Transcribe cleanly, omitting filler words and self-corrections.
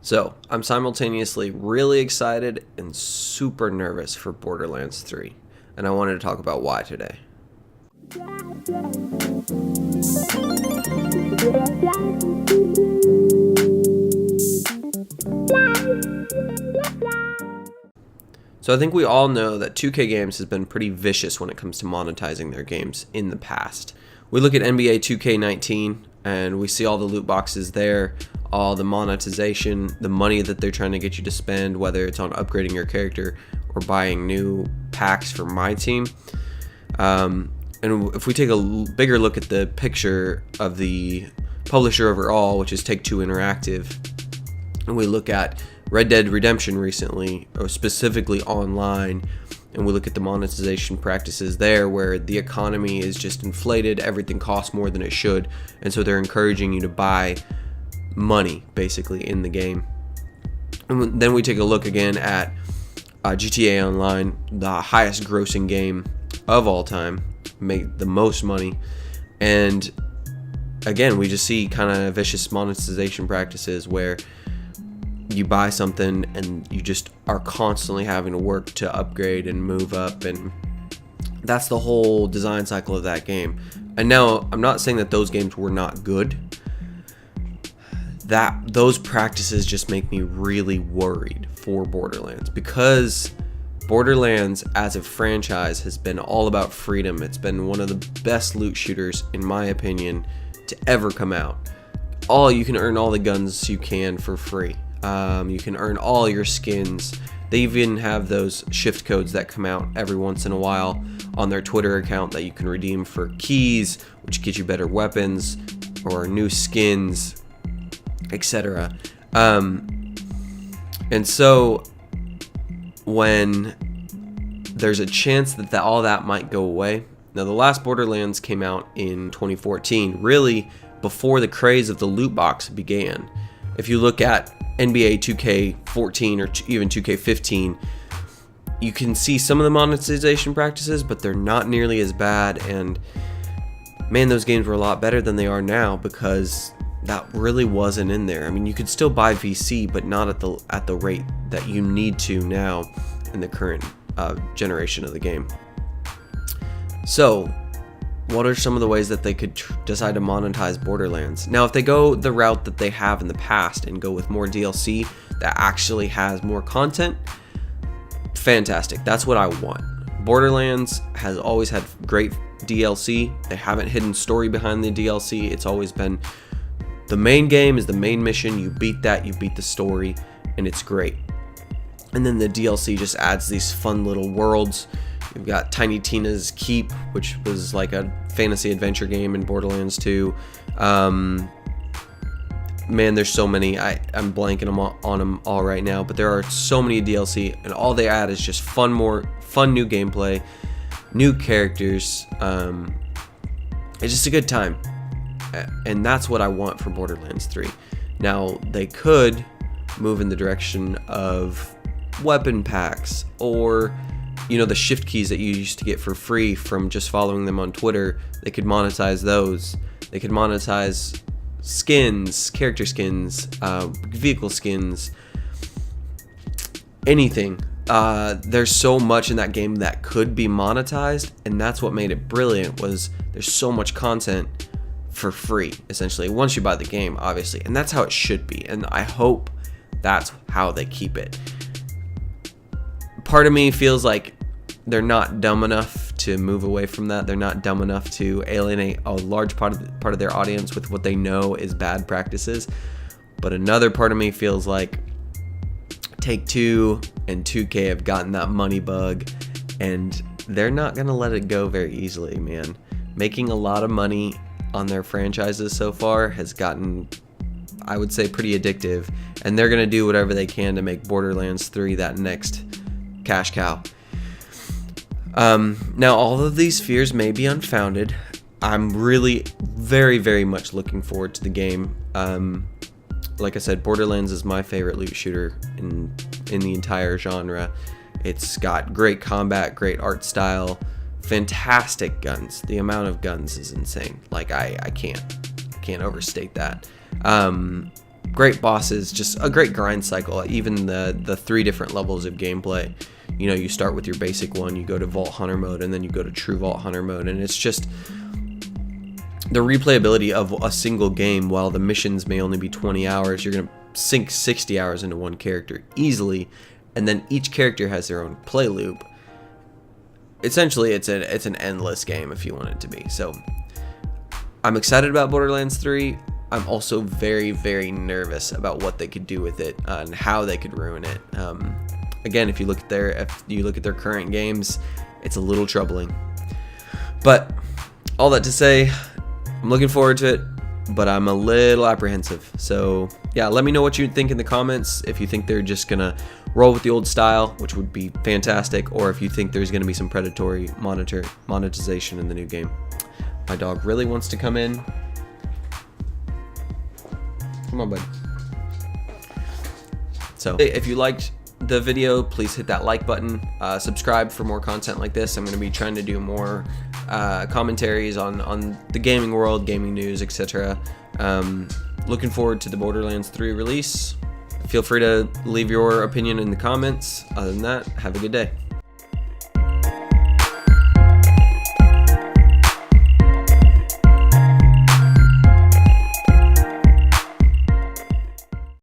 So, I'm simultaneously really excited and super nervous for Borderlands 3, and I wanted to talk about why today. So I think we all know that 2K Games has been pretty vicious when it comes to monetizing their games in the past. We look at NBA 2K19 and we see all the loot boxes there, all the monetization, the money that they're trying to get you to spend, whether it's on upgrading your character or buying new packs for my team. And if we take a bigger look at the picture of the publisher overall, which is Take-Two Interactive, and we look at Red Dead Redemption recently, or specifically online, and we look at the monetization practices there where the economy is just inflated, everything costs more than it should, and so they're encouraging you to buy money basically in the game. And then we take a look again at GTA Online, the highest grossing game of all time, made the most money, and again we just see kind of vicious monetization practices where you buy something and you just are constantly having to work to upgrade and move up, and that's the whole design cycle of that game. And now I'm not saying that those games were not good. Those practices just make me really worried for Borderlands, because Borderlands as a franchise has been all about freedom. It's been one of the best loot shooters, in my opinion, to ever come out. You can earn all the guns you can for free. You can earn all your skins. They even have those shift codes that come out every once in a while on their Twitter account that you can redeem for keys, which get you better weapons or new skins, etc. And so when there's a chance that all that might go away. Now, the last Borderlands came out in 2014, really before the craze of the loot box began. If you look at NBA 2K14 or even 2K15, you can see some of the monetization practices, but they're not nearly as bad. And man, those games were a lot better than they are now, because that really wasn't in there. I mean, you could still buy VC, but not at the rate that you need to now in the current generation of the game. So what are some of the ways that they could decide to monetize Borderlands? Now, if they go the route that they have in the past and go with more DLC that actually has more content, fantastic. That's what I want. Borderlands has always had great DLC. They haven't hidden story behind the DLC. It's always been the main game is the main mission. You beat that, you beat the story, and it's great. And then the DLC just adds these fun little worlds. You've got Tiny Tina's Keep, which was like a fantasy adventure game in Borderlands 2. Man, there's so many. I'm blanking on them all right now, but there are so many DLC, and all they add is just fun new gameplay, new characters. It's just a good time, and that's what I want for Borderlands 3. Now, they could move in the direction of weapon packs, or the shift keys that you used to get for free from just following them on Twitter. They could monetize those. They could monetize skins, character skins, vehicle skins, anything. There's so much in that game that could be monetized, and that's what made it brilliant. Was there's so much content for free, essentially, once you buy the game, obviously, and that's how it should be, and I hope that's how they keep it. Part of me feels like they're not dumb enough to move away from that. They're not dumb enough to alienate a large part of their audience with what they know is bad practices. But another part of me feels like Take-Two and 2K have gotten that money bug, and they're not going to let it go very easily, man. Making a lot of money on their franchises so far has gotten, I would say, pretty addictive, and they're going to do whatever they can to make Borderlands 3 that next cash cow. Now, all of these fears may be unfounded. I'm really very, very much looking forward to the game. Like I said, Borderlands is my favorite loot shooter in the entire genre. It's got great combat, great art style, fantastic guns. The amount of guns is insane. Like I can't overstate that. great bosses, just a great grind cycle. Even the 3 different levels of gameplay. You know, you start with your basic one, you go to Vault Hunter mode, and then you go to True Vault Hunter mode, and it's just the replayability of a single game. While the missions may only be 20 hours, you're gonna sink 60 hours into one character easily, and then each character has their own play loop. Essentially, it's an endless game if you want it to be. So I'm excited about Borderlands 3. I'm also very, very nervous about what they could do with it and how they could ruin it. Again, if you look at their current games, it's a little troubling. But all that to say, I'm looking forward to it, but I'm a little apprehensive. So yeah, let me know what you think in the comments. If you think they're just gonna roll with the old style, which would be fantastic, or if you think there's gonna be some predatory monetization in the new game. My dog really wants to come in. Come on, bud. So if you liked the video, please hit that like button, subscribe for more content like this. I'm going to be trying to do more commentaries on the gaming world, gaming news, etc. Looking forward to the Borderlands 3 release. Feel free to leave your opinion in the comments. Other than that, have a good day.